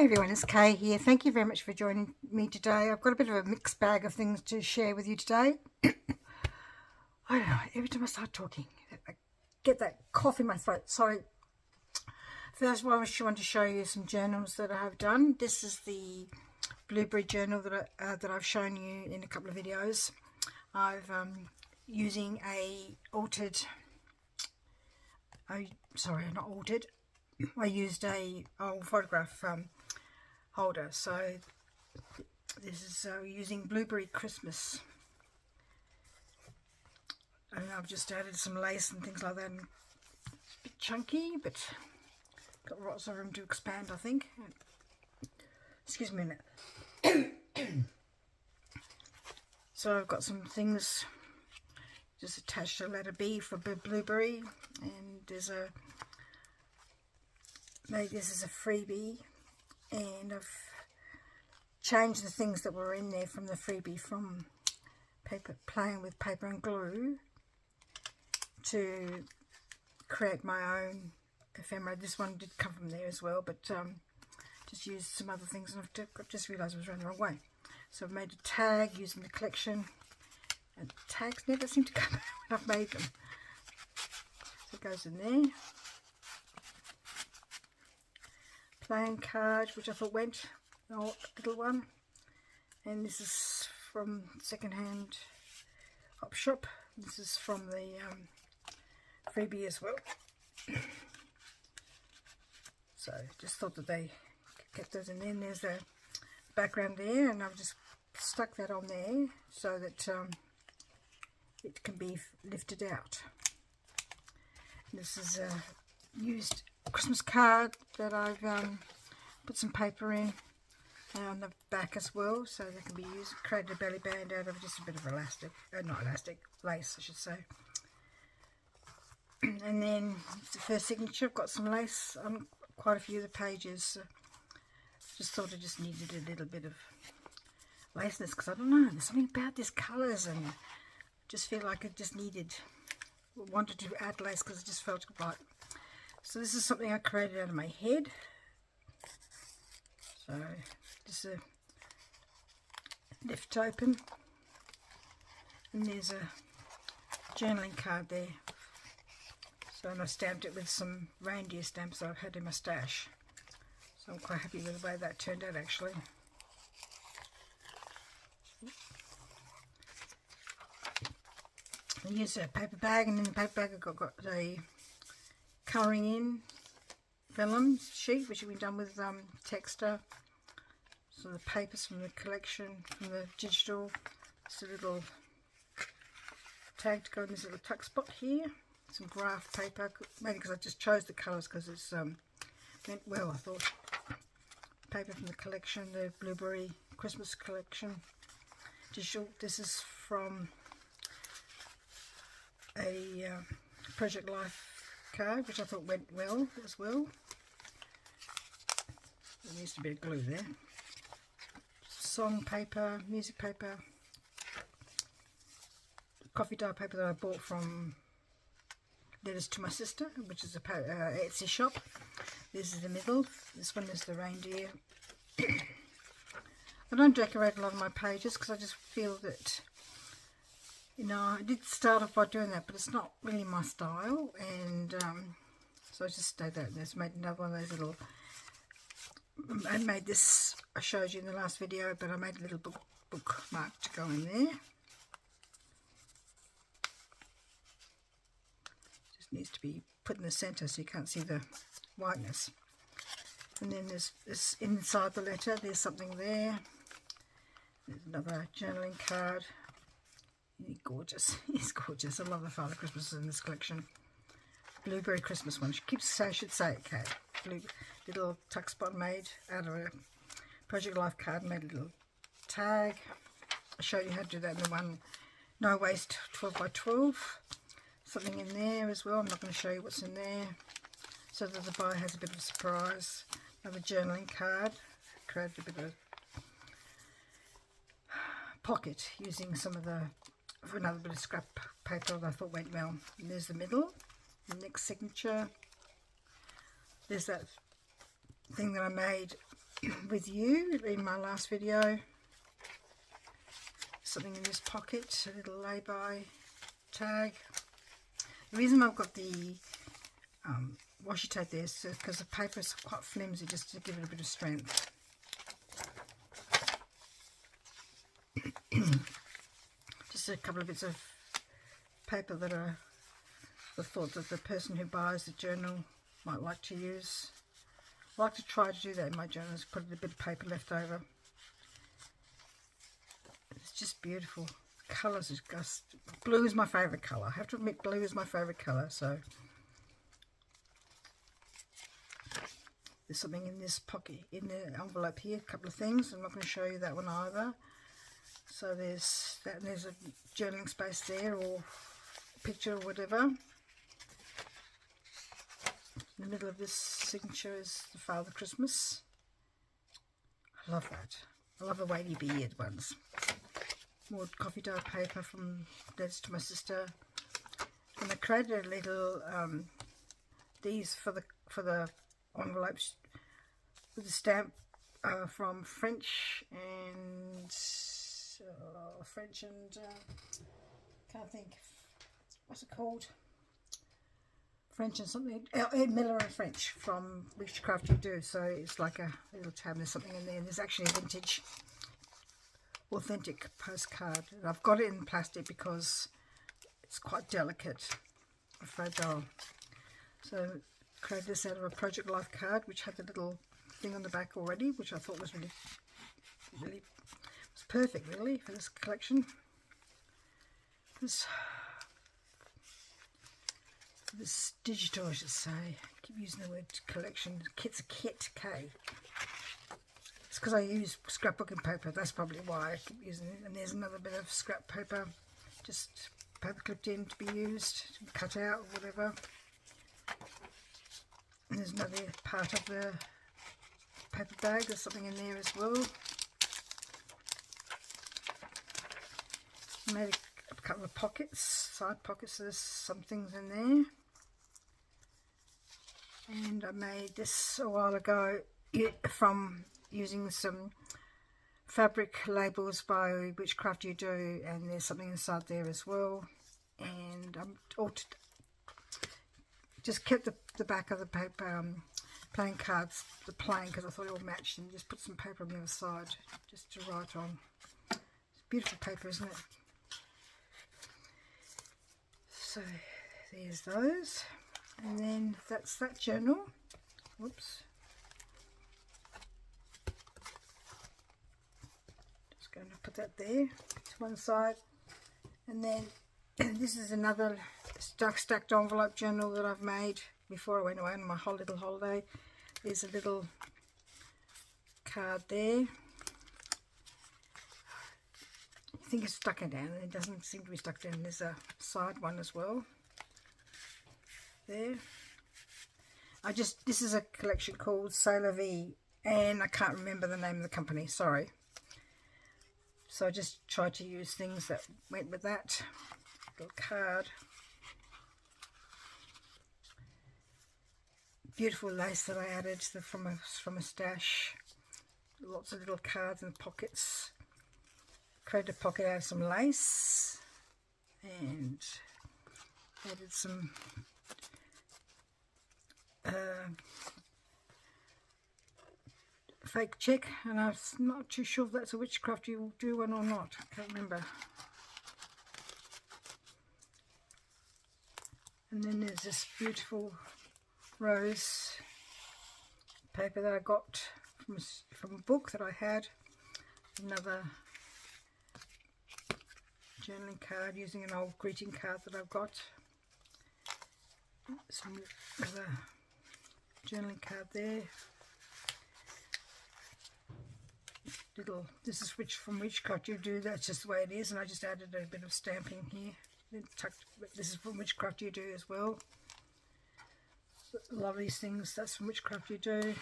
Hey everyone, it's Kay here. Thank you very much for joining me today. I've got a bit of a mixed bag of things to share with you today. I don't know, every time I start talking, I get that cough in my throat. Sorry. First of all, I want to show you some journals that I have done. This is the blueberry journal that I've shown you in a couple of videos. I've using a altered, not altered, I used a old photograph holder. So this is using Blueberry Christmas, and I've just added some lace and things like that, and it's a bit chunky but got lots of room to expand, I think. Excuse me a minute. So I've got some things just attached to letter B for blueberry, and there's a this is a freebie, and I've changed the things that were in there from the freebie from playing with paper and glue to create my own ephemera. This one did come from there as well, but just used some other things, and I've just realised I was running the wrong way. So I've made a tag using the collection, and tags never seem to come out when I've made them. So it goes in there. Playing cards, which I thought went, oh, little one, and this is from Secondhand op shop. This is from the freebie as well. So just thought that they kept those in there. And there's the background there, and I've just stuck that on there so that it can be lifted out. This is a used Christmas card that I've put some paper in on the back as well, so they can be used. Created a belly band out of just a bit of elastic, lace I should say. And then the first signature, I've got some lace on quite a few of the pages. Just thought I just needed a little bit of laceness, because I don't know, there's something about these colours, and I just feel like it just wanted to add lace because it just felt right. So this is something I created out of my head. So just a lift open, and there's a journaling card there. So, and I stamped it with some reindeer stamps that I've had in my stash. So I'm quite happy with the way that turned out, actually. I used a paper bag, and in the paper bag I've got a colouring in vellum sheet, which has been done with texture. So the papers from the collection, from the digital. It's a little tag to go in this little tuck spot here. Some graph paper, maybe because I just chose the colours because it's went well, I thought. Paper from the collection, the Blueberry Christmas collection. Digital. This is from a Project Life card, which I thought went well as well. There needs to be a glue there. Song paper, music paper, coffee dye paper that I bought from Letters to My Sister, which is a Etsy shop. This is the middle. This one is the reindeer. I don't decorate a lot of my pages because I just feel that, you know, I did start off by doing that, but it's not really my style, and so I just stayed there. Just made another one of those little. I made this. I showed you in the last video, but I made a little bookmark to go in there. Just needs to be put in the centre so you can't see the whiteness. And then there's this inside the letter. There's something there. There's another journaling card. He's gorgeous. He's gorgeous. I love the Father Christmas in this collection. Blueberry Christmas one. I should say it, Kate. Little tuck spot made out of a Project Life card. Made a little tag. I showed you how to do that in the one no waste 12 by 12. Something in there as well. I'm not going to show you what's in there, so that the buyer has a bit of a surprise. Another journaling card. Created a bit of pocket using some of another bit of scrap paper that I thought went well. And there's the middle. The next signature. There's that thing that I made with you in my last video. Something in this pocket, a little lay-by tag. The reason I've got the washi tape there is because the paper is quite flimsy, just to give it a bit of strength. Just a couple of bits of paper that are the thought that the person who buys the journal might like to use. I like to try to do that in my journals, put a bit of paper left over. It's just beautiful. Colours is just, blue is my favourite colour. I have to admit, blue is my favourite colour. So there's something in this pocket, in the envelope here, a couple of things. I'm not going to show you that one either. So there's that, and there's a journaling space there, or picture or whatever. In the middle of this signature is the Father Christmas. I love that. I love the wavy beard ones. More coffee dough paper from letters to my sister. And I created a little these for the envelopes with a stamp from French and can't think, what's it called? French and something, Miller and French from Which Craft You Do. So it's like a little tab, there's something in there, and there's actually a vintage, authentic postcard. And I've got it in plastic because it's quite delicate, fragile. So created this out of a Project Life card, which had the little thing on the back already, which I thought was really was perfect really for this collection. This digital, I should say. I keep using the word collection. Kit's a kit, K. It's because I use scrapbooking paper. That's probably why I keep using it. And there's another bit of scrap paper, just paper clipped in to be used, cut out, or whatever. And there's another part of the paper bag. There's something in there as well. I made a couple of pockets, side pockets. There's some things in there. And I made this a while ago from using some fabric labels by Which Craft You Do, and there's something inside there as well. And just kept the back of the paper playing cards, the plain, because I thought it all matched, and just put some paper on the other side just to write on. It's beautiful paper, isn't it? So there's those. And then that's that journal. Whoops. Just going to put that there to one side. And then this is another stacked envelope journal that I've made before I went away on my whole little holiday. There's a little card there. You think it's stuck down, and it doesn't seem to be stuck down. There's a side one as well. There. This is a collection called Sailor V, and I can't remember the name of the company, sorry. So I just tried to use things that went with that little card. Beautiful lace that I added from a stash. Lots of little cards and pockets. Created a pocket out of some lace and added some fake check, and I'm not too sure if that's a Which Craft You Do one or not. I can't remember. And then there's this beautiful rose paper that I got from a book that I had. Another journaling card using an old greeting card that I've got. Some other journaling card there. This is from Which Craft You Do. That's just the way it is, and I just added a bit of stamping here. Then this is from Which Craft You Do as well. Love these things. That's from Which Craft You Do.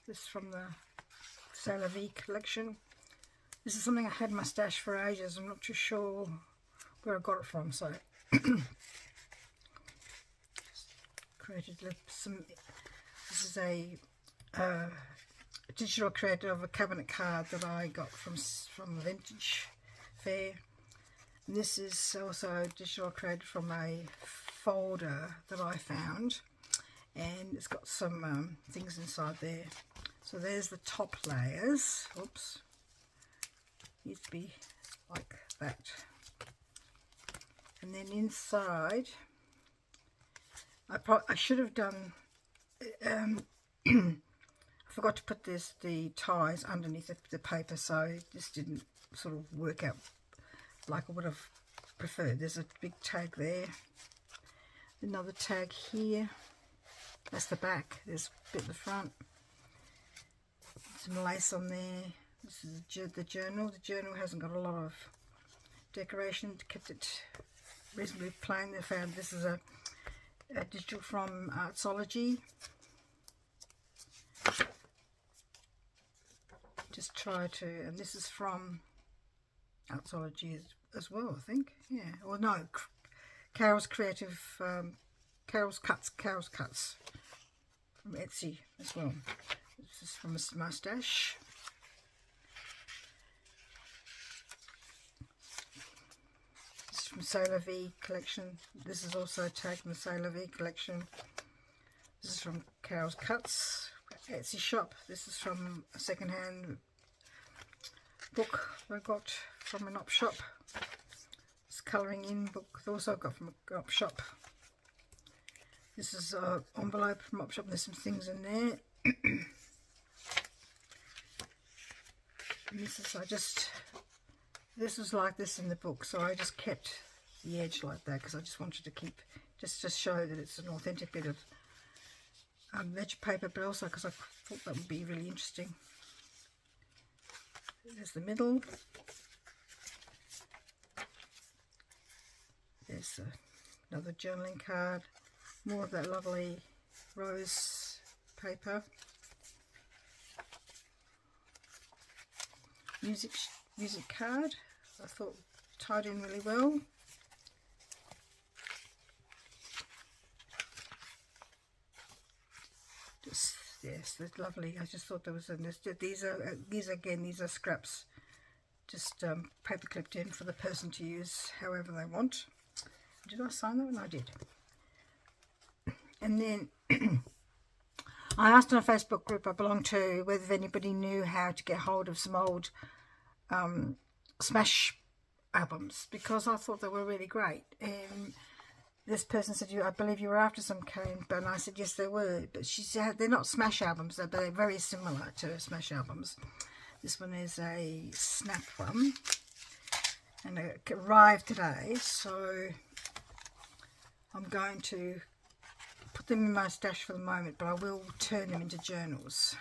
This is from the Sailor V collection. This is something I had in my stash for ages. I'm not too sure where I got it from, so created some. This is a digital creator of a cabinet card that I got from the Vintage Fair. And this is also digital created from a folder that I found, and it's got some things inside there. So there's the top layers. Oops, used to be like that. And then inside, I should have done. I forgot to put the ties underneath the paper, so this didn't sort of work out like I would have preferred. There's a big tag there, another tag here. That's the back. There's a bit at the front. Some lace on there. This is the journal. The journal hasn't got a lot of decoration. Kept it reasonably plain. They found this is a digital from Artsology. Just try to, and this is from Artsology as well, I think. Yeah, or no, Carol's Creative, Carol's Cuts from Etsy as well. This is from my stash. This is from Sailor V collection. This is also tagged in the Sailor V collection. This is from Carol's Cuts Etsy shop. This is from a secondhand book I got from an op shop. This colouring in book I also got from an op shop. This is an envelope from op shop. There's some things in there. And this is this was like this in the book, so I just kept the edge like that because I just wanted to keep just show that it's an authentic bit of edge paper, but also because I thought that would be really interesting. There's the middle. There's another journaling card. More of that lovely rose paper. Music card. I thought tied in really well. Yes, that's lovely. I just thought there was these are scraps, just paper clipped in for the person to use however they want. Did I sign that one? I did. And then I asked on a Facebook group I belong to whether anybody knew how to get hold of some old Smash albums, because I thought they were really great. And this person said, I believe you were after some, Karen, and I said, yes, they were. But she said, they're not Smash albums, they're very similar to Smash albums. This one is a Snap one, and it arrived today, so I'm going to put them in my stash for the moment, but I will turn them into journals.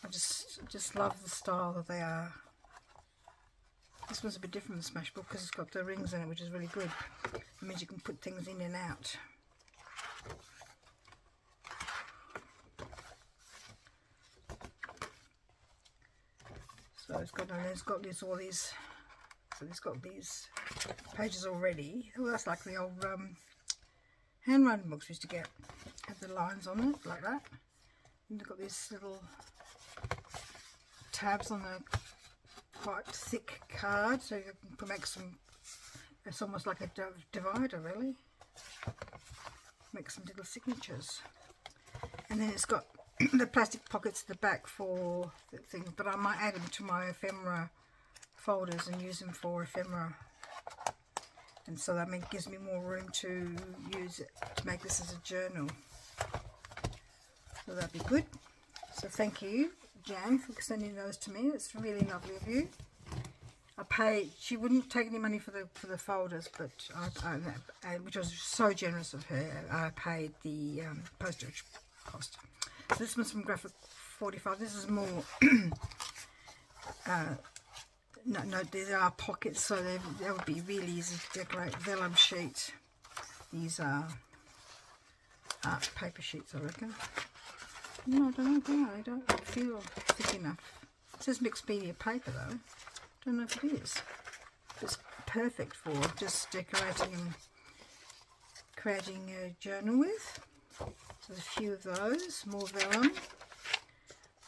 I just love the style that they are. This one's a bit different than the Smash book because it's got the rings in it, which is really good. It means you can put things in and out. So it's got all these. So it's got these pages already. Oh, that's like the old handwriting books we used to get. Have the lines on it like that. And they've got these little tabs on the quite thick card, so you can make some. It's almost like a divider, really. Make some little signatures, and then it's got the plastic pockets at the back for the things. But I might add them to my ephemera folders and use them for ephemera, and so that gives me more room to use it to make this as a journal. So that'd be good. So thank you, Jan, for sending those to me. It's really lovely of you. I paid. She wouldn't take any money for the folders, but which was so generous of her. I paid the postage cost. So this one's from Graphic 45. This is more. No, there are pockets, so they would be really easy to decorate. Vellum sheet. These are art paper sheets, I reckon. No, I don't know. They don't feel thick enough. It says mixed media paper though. Don't know if it is. It's perfect for just decorating and creating a journal with. So there's a few of those. More vellum.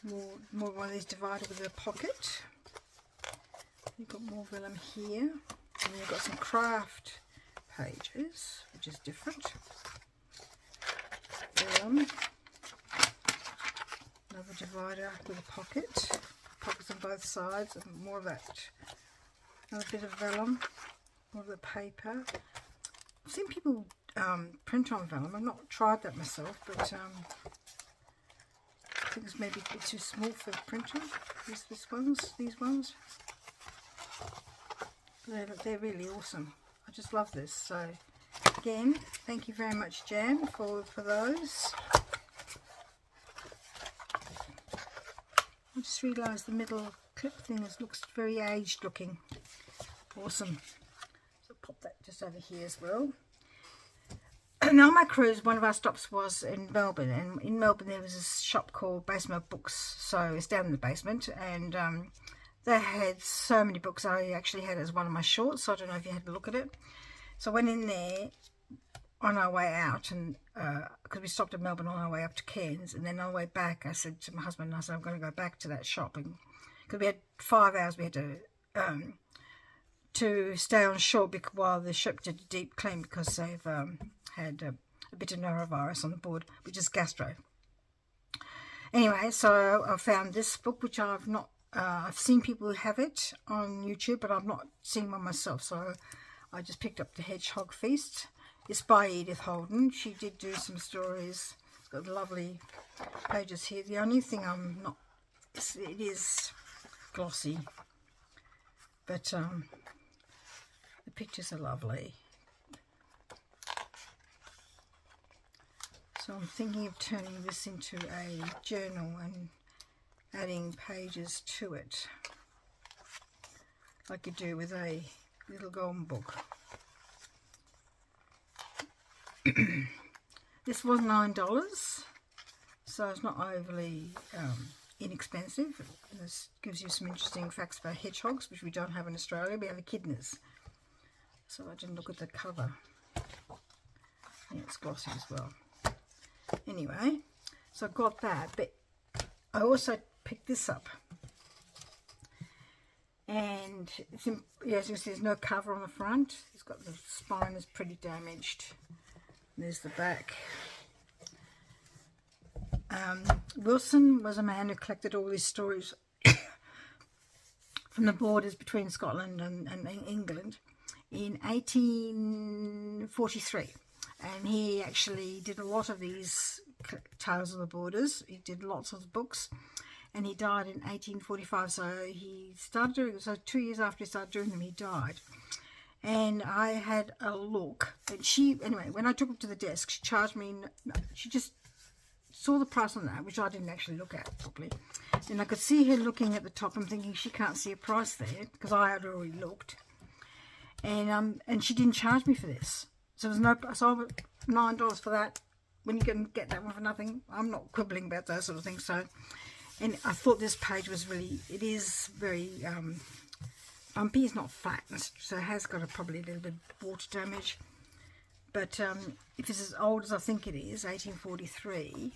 More one of these divided with a pocket. You've got more vellum here, and then you've got some craft pages, which is different. Vellum. Another divider with a pocket. Pockets on both sides, and more of that. Another bit of vellum. More of the paper. I've seen people print on vellum. I've not tried that myself, but I think it's maybe a bit too small for the printer. These ones. They're really awesome. I just love this. So again, thank you very much, Jan, for those. I just realised the middle clip thing looks very aged looking. Awesome. So pop that just over here as well. And on my cruise, one of our stops was in Melbourne, and in Melbourne there was a shop called Basement Books, so it's down in the basement, and they had so many books. I actually had it as one of my shorts, so I don't know if you had a look at it. So I went in there on our way out, and because we stopped in Melbourne on our way up to Cairns, and then on the way back I said to my husband, I said, I'm going to go back to that shop, because we had 5 hours we had to stay on shore while the ship did a deep clean, because they've had a bit of norovirus on the board, which is gastro. Anyway, so I found this book, which I've not, I've seen people have it on YouTube, but I've not seen one myself, so I just picked up The Hedgehog Feast. It's by Edith Holden. She did do some stories. It's got lovely pages here. The only thing I'm not, it is glossy, but the pictures are lovely. So I'm thinking of turning this into a journal and adding pages to it, like you do with a little golden book. This was $9, so it's not overly inexpensive. And this gives you some interesting facts about hedgehogs, which we don't have in Australia. We have echidnas. So I didn't look at the cover. Yeah, it's glossy as well. Anyway, so I got that, but I also picked this up. And it's in, yeah, as you can see, there's no cover on the front. It's got the spine is pretty damaged. There's the back. Wilson was a man who collected all these stories from the borders between Scotland and England in 1843. And he actually did a lot of these tales of the borders. He did lots of books, and he died in 1845. So he started doing, so 2 years after he started doing them, he died. And I had a look, and she, anyway, when I took him to the desk, she charged me, she just saw the price on that, which I didn't actually look at properly. And I could see her looking at the top and thinking she can't see a price there, because I had already looked. And she didn't charge me for this. So there's no, so $9 for that. When you can get that one for nothing, I'm not quibbling about those sort of things. So, and I thought this page was really, it is very bumpy. It's not flat, so it has got probably a little bit of water damage. But if it's as old as I think it is, 1843,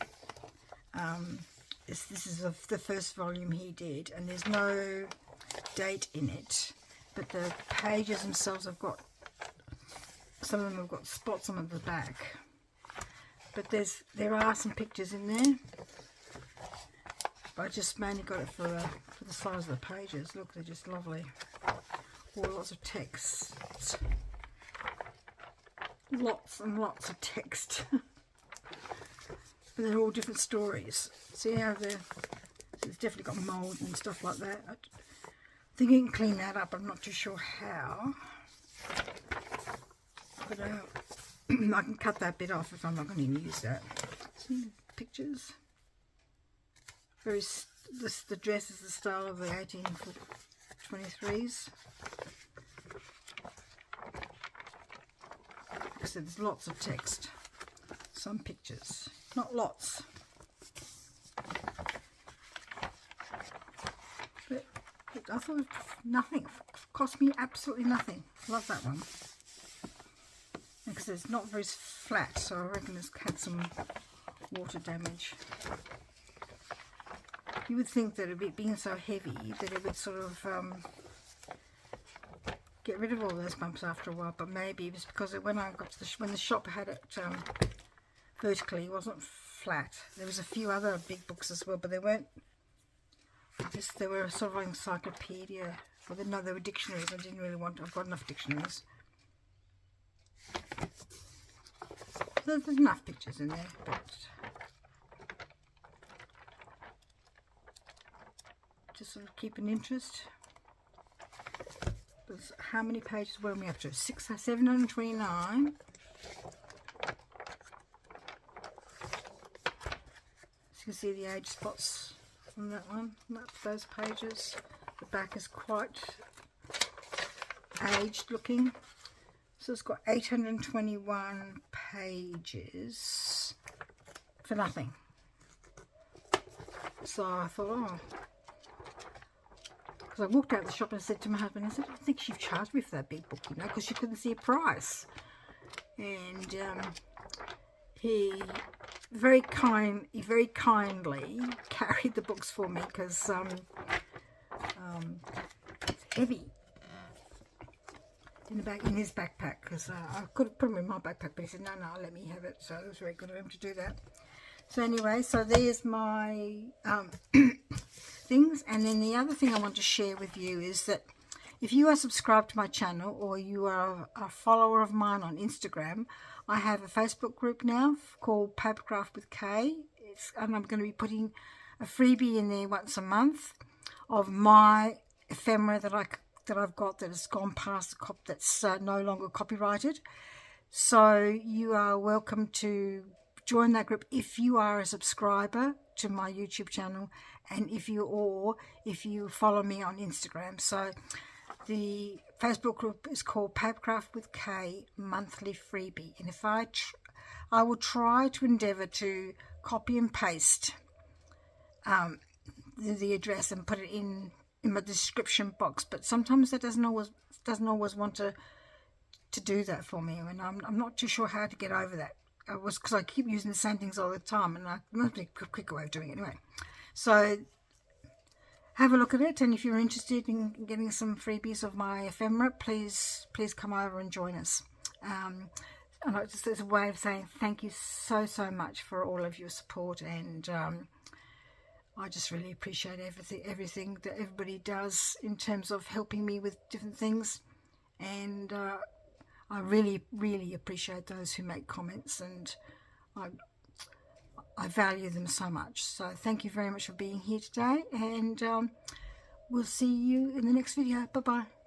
this is the first volume he did, and there's no date in it. But the pages themselves have got, some of them have got spots on them at the back. But there are some pictures in there. But I just mainly got it for the size of the pages. Look, they're just lovely. All lots of text. Lots and lots of text. But they're all different stories. See how it's definitely got mould and stuff like that. I think you can clean that up. I'm not too sure how. But I can cut that bit off if I'm not going to use that. See the pictures? The dress is the style of the 1823s. Like I said, there's lots of text. Some pictures. Not lots. But I thought nothing. Cost me absolutely nothing. Love that one. Because it's not very flat, so I reckon it's had some water damage. you would think that it being so heavy that it would sort of get rid of all those bumps after a while, but maybe it was because when I got to when the shop had it vertically, it wasn't flat. There was a few other big books as well, but they weren't. They were sort of like encyclopedia. Well, no, they were dictionaries. I didn't really want. I've got enough dictionaries. There's enough pictures in there, but just sort of keep an interest. There's, how many pages were we up to? 729. So you can see the age spots on that one, those pages. The back is quite aged looking. So it's got 821 pages for nothing. So I thought, oh, because I walked out of the shop and I said to my husband, I said, I think you've charged me for that big book, you know, because you couldn't see a price. And he very kindly carried the books for me, because it's heavy in his backpack, because I could have put them in my backpack, but he said no, let me have it. So it was very good of him to do that. So anyway, so there's my things. And then the other thing I want to share with you is that if you are subscribed to my channel, or you are a follower of mine on Instagram, I have a Facebook group now called Papercraft with Kay. And I'm going to be putting a freebie in there once a month of my ephemera that I've got that has gone past the that's no longer copyrighted. So you are welcome to join that group if you are a subscriber to my YouTube channel, and if you follow me on Instagram. So the Facebook group is called Papercraft with Kay monthly freebie, and if I will try to endeavour to copy and paste the address and put it in my description box, but sometimes that doesn't always want to do that for me, and I'm not too sure how to get over that. Because I keep using the same things all the time, and I must be a quicker way of doing it anyway. So have a look at it, and if you're interested in getting some freebies of my ephemera, please come over and join us. And just as a way of saying thank you so much for all of your support, and I just really appreciate everything that everybody does in terms of helping me with different things, and I really appreciate those who make comments, and I value them so much. So thank you very much for being here today, and we'll see you in the next video. Bye bye.